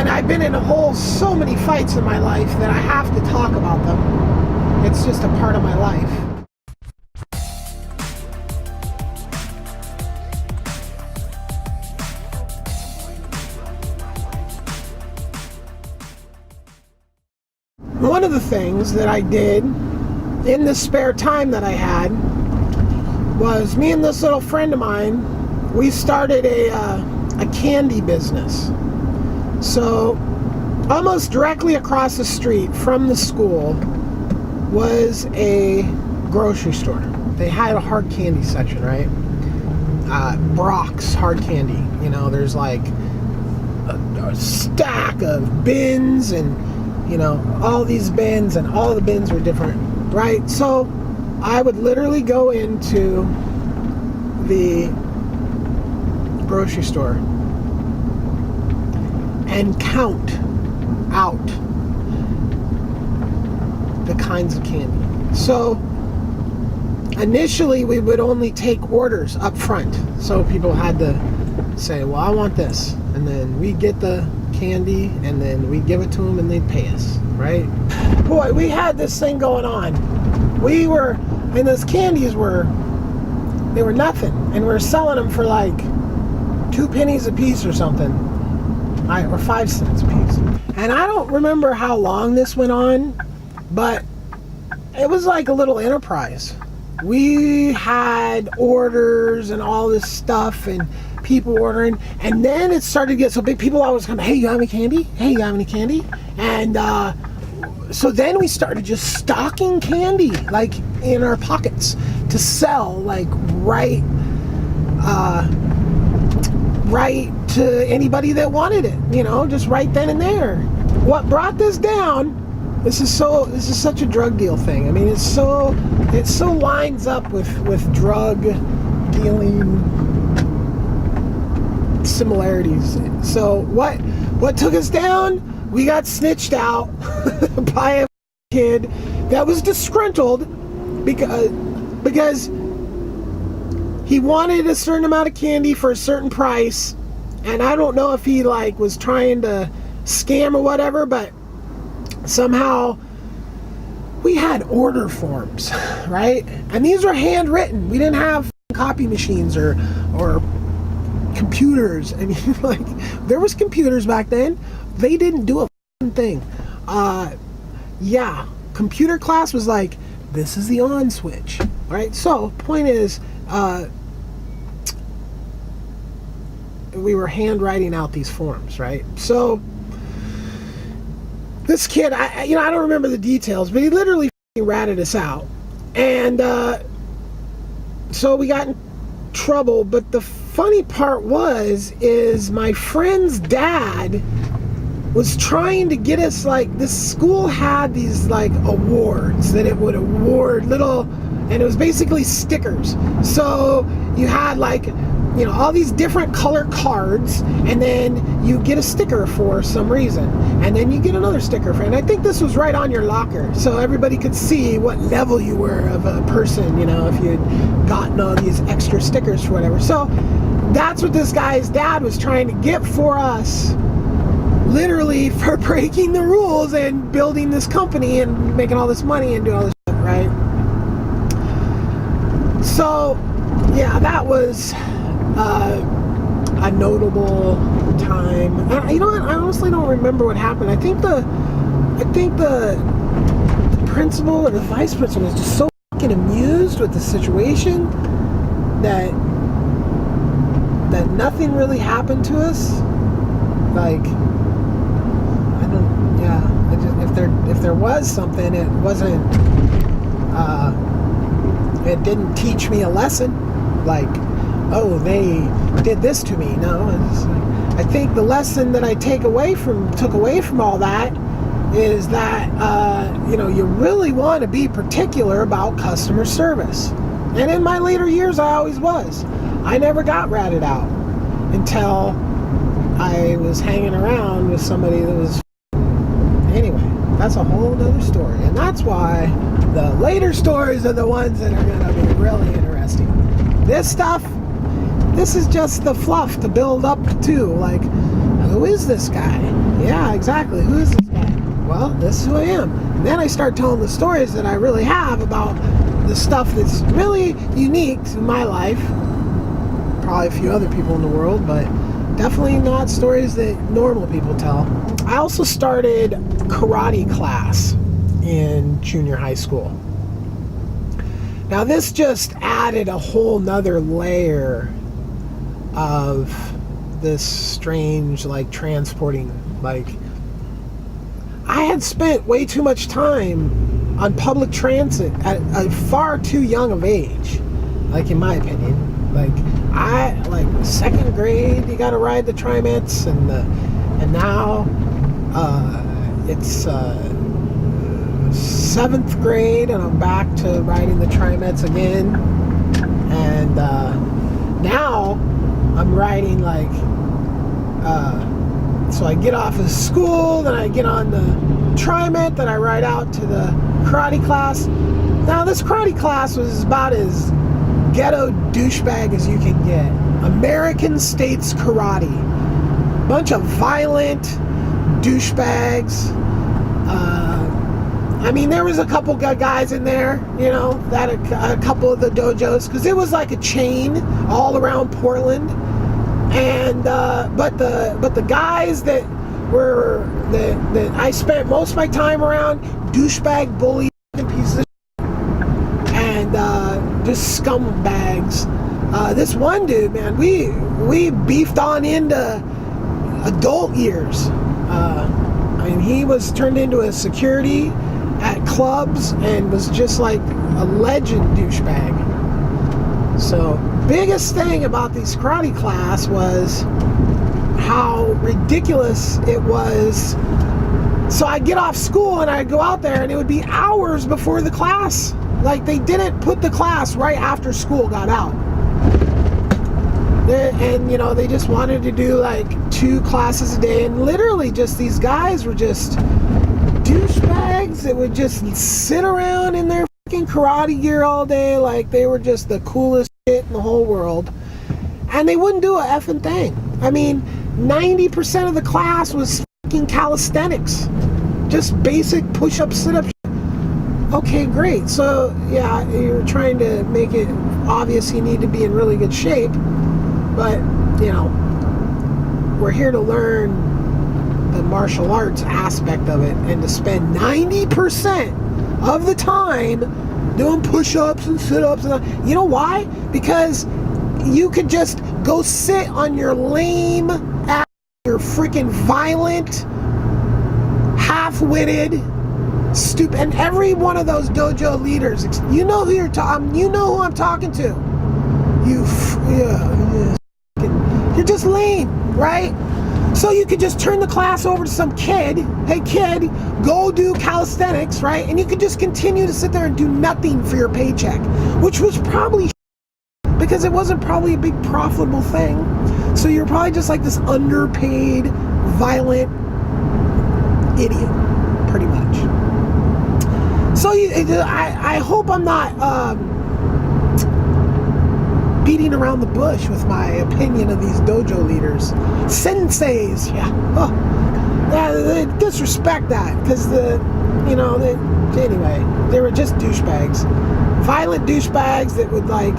And I've been in so many fights in my life that I have to talk about them. It's just a part of my life. One of the things that I did in the spare time that I had was me and this little friend of mine, we started a candy business. So almost directly across the street from the school was a grocery store. They had a hard candy section, right? Brock's hard candy. You know, there's like a stack of bins and, you know, all these bins, and all the bins were different, right? So I would literally go into the grocery store and count out the kinds of candy. So initially we would only take orders up front. So people had to say, well, I want this. And then we get the candy and then we give it to them and they'd pay us, right? Boy, we had this thing going on. And those candies they were nothing. And we were selling them for like 2 pennies a piece or something. Or 5 cents a piece. And I don't remember how long this went on, but it was like a little enterprise. We had orders and all this stuff and people ordering, and then it started to get so big. People always come, hey, you have any candy? Hey, you have any candy? And so then we started just stocking candy like in our pockets to sell like right to anybody that wanted it, you know, just right then and there. What brought this down, this is such a drug deal thing. I mean, it so lines up with drug dealing similarities. So what took us down? We got snitched out by a kid that was disgruntled because he wanted a certain amount of candy for a certain price, and I don't know if he like was trying to scam or whatever, but somehow we had order forms, right? And these were handwritten. We didn't have copy machines or computers. I mean, like, there was computers back then. They didn't do a thing. Yeah, computer class was like, this is the on switch, right? So point is, we were handwriting out these forms, right? So this kid, I don't remember the details, but he literally ratted us out. And so we got in trouble. But the funny part is my friend's dad was trying to get us, like, this school had these like awards that it would award little, and it was basically stickers. So you had like, you know, all these different color cards, and then you get a sticker for some reason, and then you get another sticker for, and I think this was right on your locker, so everybody could see what level you were of a person, you know, if you'd gotten all these extra stickers for whatever. So that's what this guy's dad was trying to get for us, literally, for breaking the rules and building this company and making all this money and doing all this shit, right? So yeah, that was a notable time. You know what? I honestly don't remember what happened. I think the principal or the vice principal was just so fucking amused with the situation that nothing really happened to us. Like, I don't. Yeah. If there was something, it wasn't. It didn't teach me a lesson. Like, oh, they did this to me. No, I think the lesson that I took away from all that is that you really want to be particular about customer service. And in my later years, I always was. I never got ratted out until I was hanging around with somebody that was. Anyway, that's a whole other story, and that's why the later stories are the ones that are going to be really interesting. This stuff, this is just the fluff to build up to, like, who is this guy? Yeah, exactly. Who is this guy? Well, this is who I am. And then I start telling the stories that I really have about the stuff that's really unique to my life. Probably a few other people in the world, but definitely not stories that normal people tell. I also started karate class in junior high school. Now this just added a whole nother layer of this strange, like, transporting, like, I had spent way too much time on public transit at a far too young of age, like, in my opinion. Like, second grade, you gotta ride the Trimets, and now it's 7th grade, and I'm back to riding the Trimets again, and now I'm riding, like, so I get off of school, then I get on the Trimet, then I ride out to the karate class. Now this karate class was about as ghetto douchebag as you can get. American States Karate. Bunch of violent douchebags. I mean, there was a couple good guys in there, you know, that a couple of the dojos, because it was like a chain all around Portland. And but the guys that I spent most of my time around, douchebag, bully, pieces of shit, and just scumbags. This one dude, man, we beefed on into adult years. I mean, he was turned into a security at clubs and was just like a legend douchebag. So, biggest thing about these karate class was how ridiculous it was. So I'd get off school and I'd go out there, and it would be hours before the class. Like, they didn't put the class right after school got out. And, you know, they just wanted to do like 2 classes a day, and literally just these guys were just douchebags that would just sit around in their fucking karate gear all day like they were just the coolest shit in the whole world. And they wouldn't do a effing thing. I mean, 90% of the class was fucking calisthenics. Just basic push-up, sit-up. Okay, great. So, yeah, you're trying to make it obvious you need to be in really good shape. But, you know, we're here to learn the martial arts aspect of it, and to spend 90% of the time doing push-ups and sit-ups. And, you know why? Because you could just go sit on your lame ass, your freaking violent, half-witted, stupid, and every one of those dojo leaders, you know who you're talking. You know who I'm talking to. You're just lame, right? So you could just turn the class over to some kid. Hey kid, go do calisthenics, right? And you could just continue to sit there and do nothing for your paycheck, which was probably because it wasn't probably a big profitable thing. So you're probably just like this underpaid, violent idiot, pretty much. So I hope I'm not beating around the bush with my opinion of these dojo leaders. Senseis, yeah. Oh, they disrespect that, because anyway, they were just douchebags. Violent douchebags that would, like,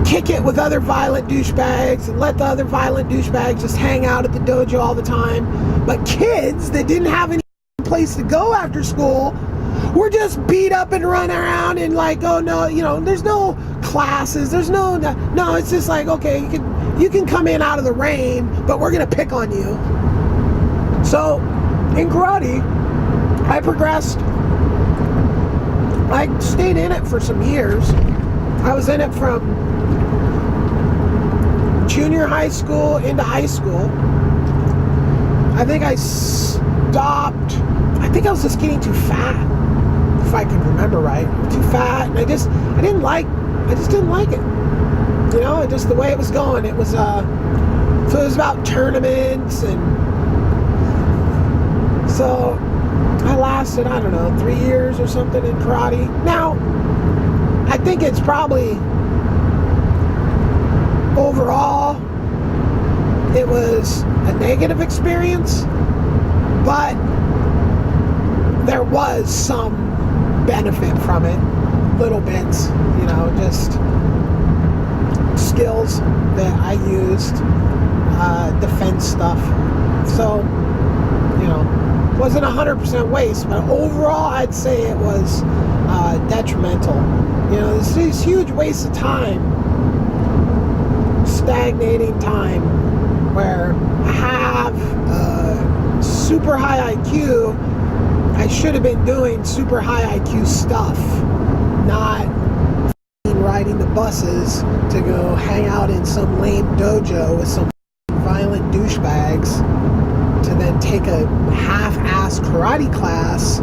kick it with other violent douchebags and let the other violent douchebags just hang out at the dojo all the time. But kids that didn't have any place to go after school were just beat up and run around and like, oh no, you know, there's no classes, there's no, it's just like, okay, you can come in out of the rain, but we're gonna pick on you. So in karate, I progressed. I stayed in it for some years. I was in it from junior high school into high school. I think I stopped. I think I was just getting too fat, if I can remember right. Too fat, and I just didn't like it. You know, just the way it was going. It was so it was about tournaments, and so I lasted, I don't know, 3 years or something in karate. Now, I think it's probably overall it was a negative experience, but there was some benefit from it, little bits, just skills that I used, defense stuff. So, wasn't 100% waste, but overall I'd say it was detrimental. It's this huge waste of time, stagnating time, where I have super high IQ. I should have been doing super high IQ stuff, not riding the buses to go hang out in some lame dojo with some violent douchebags to then take a half-assed karate class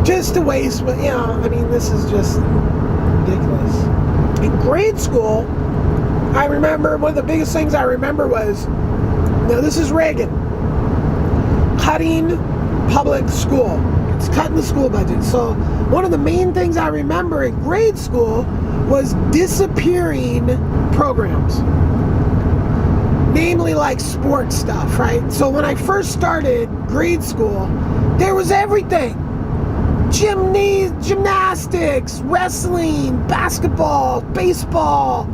just to waste. But this is just ridiculous. In grade school, I remember one of the biggest things I remember was, this is Reagan, cutting public school. It's cutting the school budget. So one of the main things I remember in grade school was disappearing programs, namely like sports stuff, right? So when I first started grade school, there was everything: gymnastics, wrestling, basketball, baseball,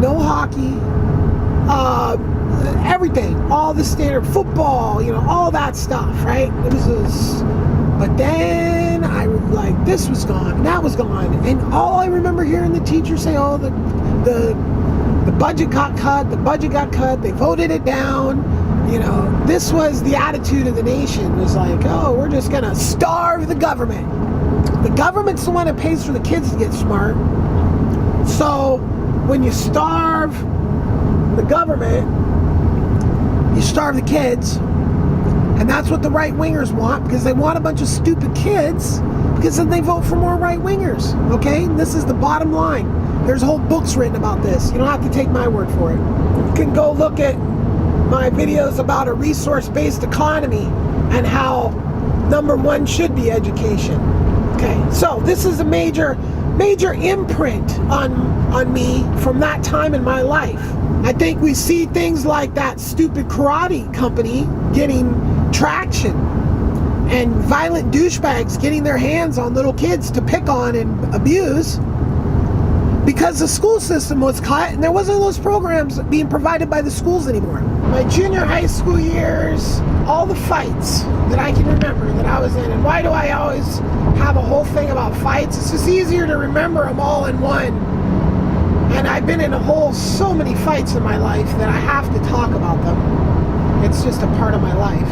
no hockey, everything, all the standard football, all that stuff, right? It was but then this was gone, and that was gone, and all I remember hearing the teacher say, "Oh, the budget got cut, they voted it down." This was the attitude of the nation, was like, "Oh, we're just gonna starve the government. The government's the one that pays for the kids to get smart. So when you starve the government, you starve the kids." And that's what the right-wingers want, because they want a bunch of stupid kids, because then they vote for more right-wingers, okay? This is the bottom line. There's whole books written about this. You don't have to take my word for it. You can go look at my videos about a resource-based economy and how number one should be education. Okay, so this is a major imprint on me from that time in my life. I think we see things like that stupid karate company getting traction, and violent douchebags getting their hands on little kids to pick on and abuse, because the school system was cut and there wasn't those programs being provided by the schools anymore. My junior high school years, all the fights that I can remember that I was in, and why do I always have a whole thing about fights? It's just easier to remember them all in one. And I've been in so many fights in my life that I have to talk about them. It's just a part of my life.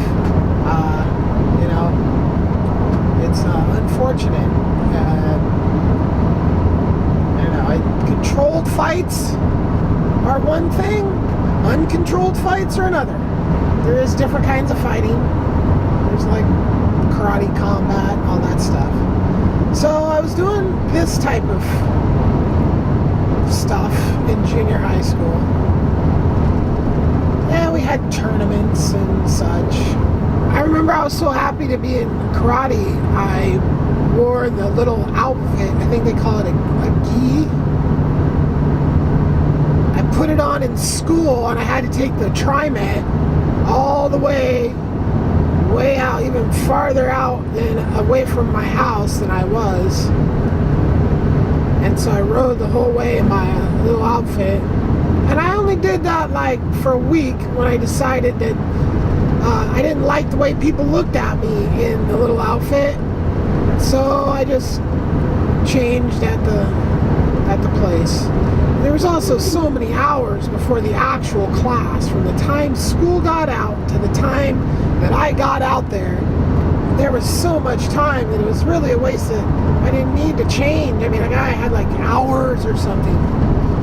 It's unfortunate. Controlled fights are one thing, uncontrolled fights are another. There is different kinds of fighting. There's like karate, combat, all that stuff. So I was doing this type of stuff in junior high school. Yeah, we had tournaments and such. I remember I was so happy to be in karate, I wore the little outfit, I think they call it a gi. I put it on in school, and I had to take the TriMet all the way out, even farther out and away from my house than I was. And so I rode the whole way in my little outfit. And I only did that for a week, when I decided that I didn't like the way people looked at me in the little outfit. So I just changed at the place. There was also so many hours before the actual class. From the time school got out to the time that I got out there, there was so much time that it was really a waste of, I didn't need to change. I mean, a guy had hours or something.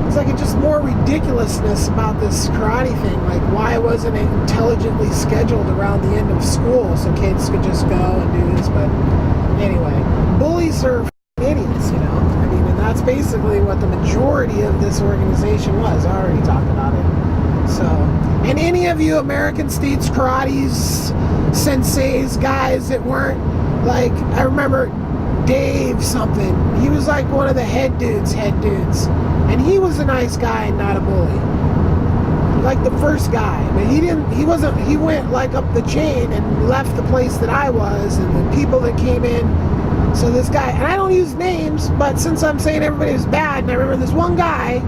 It's just more ridiculousness about this karate thing. Why wasn't it intelligently scheduled around the end of school so kids could just go and do this? But anyway, bullies are idiots, and that's basically what the majority of this organization was. I already talked about it. So, and any of you American States karates, senseis, guys that weren't I remember Dave something, he was one of the head dudes, and he was a nice guy and not a bully. like the first guy, but he went like up the chain and left the place that I was, and the people that came in. So this guy, and I don't use names, but since I'm saying everybody was bad, and I remember this one guy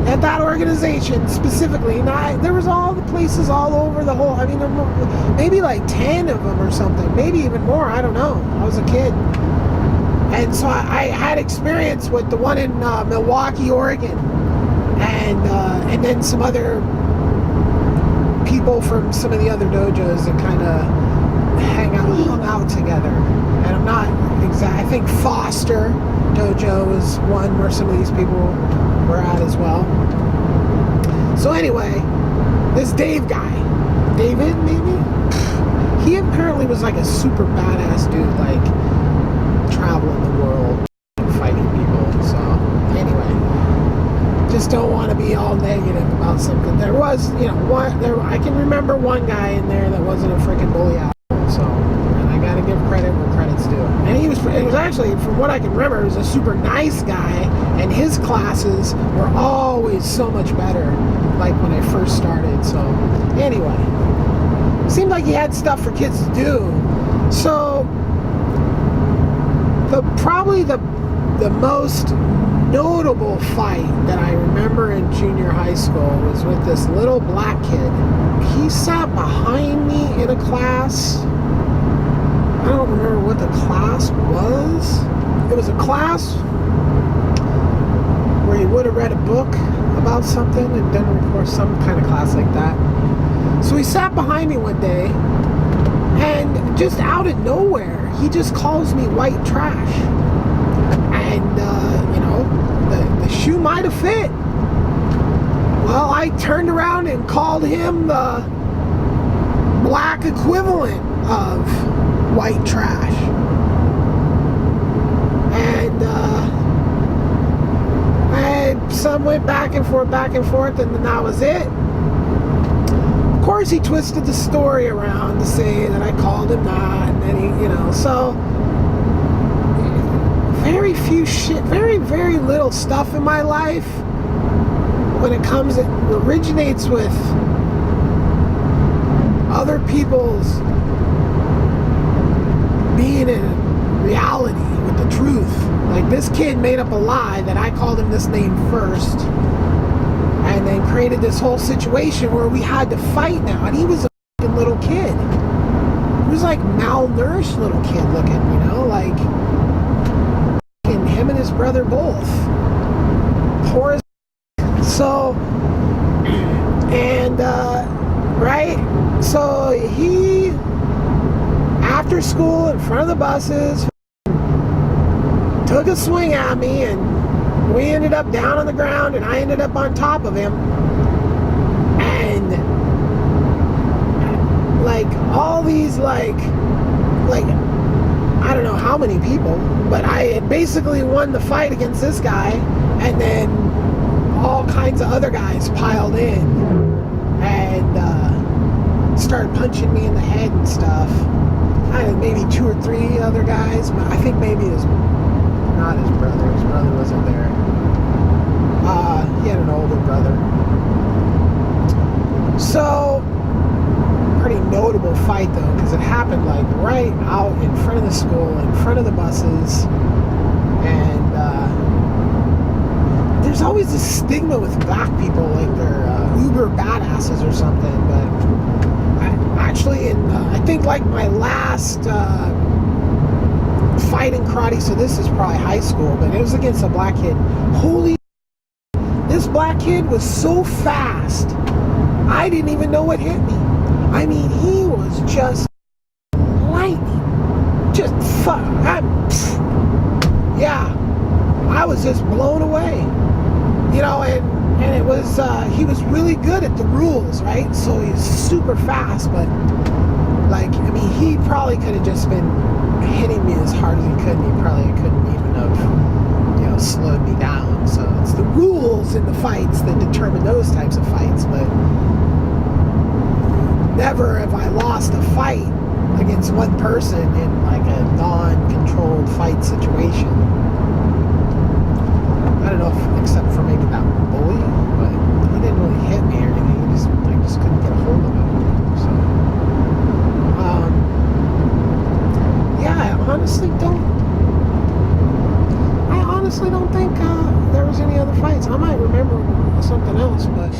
at that organization specifically, and there was all the places all over the whole, I mean, there were maybe like 10 of them or something, maybe even more, I don't know. I was a kid. And so I had experience with the one in Milwaukee, Oregon, and then some other people from some of the other dojos that kind of hung out together. And I'm not exact. I think Foster Dojo was one where some of these people were at as well. So anyway, this Dave guy, David maybe, he apparently was like a super badass dude, like traveling the world, fighting people. So anyway, just don't want to be all negative about something. There was, I can remember one guy in there that wasn't a freaking bully out. So, and I gotta give credit where credit's due. And it was actually, from what I can remember, he was a super nice guy, and his classes were always so much better, like when I first started. So anyway, seemed like he had stuff for kids to do. So probably the most notable fight that I remember in junior high school was with this little black kid. He sat behind me in a class. I don't remember what the class was. It was a class where he would have read a book about something, and then of course some kind of class like that. So he sat behind me one day, and just out of nowhere, he just calls me white trash. And the shoe might have fit. Well, I turned around and called him the black equivalent of white trash. And some went back and forth, and then that was it. Of course, he twisted the story around to say that I called him that, and then he, so very, very little stuff in my life when it originates with other people's being in reality with the truth. Like, this kid made up a lie that I called him this name first, and then created this whole situation where we had to fight now. And he was a fucking little kid. He was like malnourished little kid looking, like him and his brother both. Poor as so, and right? So he, after school, in front of the buses, took a swing at me, and we ended up down on the ground, and I ended up on top of him. And like all these like I don't know how many people, but I had basically won the fight against this guy, and then all kinds of other guys piled in and started punching me in the head and stuff. I had maybe 2 or 3 other guys, but I think maybe not his brother. His brother wasn't there. He had an older brother. So, pretty notable fight though, because it happened like right out in front of the school, in front of the buses, and there's always this stigma with black people, like they're uber badasses or something. But I think like my last fight in karate, so this is probably high school, but it was against a black kid. Holy, this black kid was so fast, I didn't even know what hit me. I mean, he was just lightning. Just I was just blown away. And it was, he was really good at the rules, right? So he's super fast, but he probably could have just been hitting me as hard as he could, and he probably couldn't even have, slowed me down. So it's the rules in the fights that determine those types of fights, but never have I lost a fight against one person in like a non-controlled fight situation. I don't know if, except for maybe that bully, but he didn't really hit me or anything. He just just couldn't get a hold of him. So, yeah, I honestly don't think there was any other fights. I might remember something else, but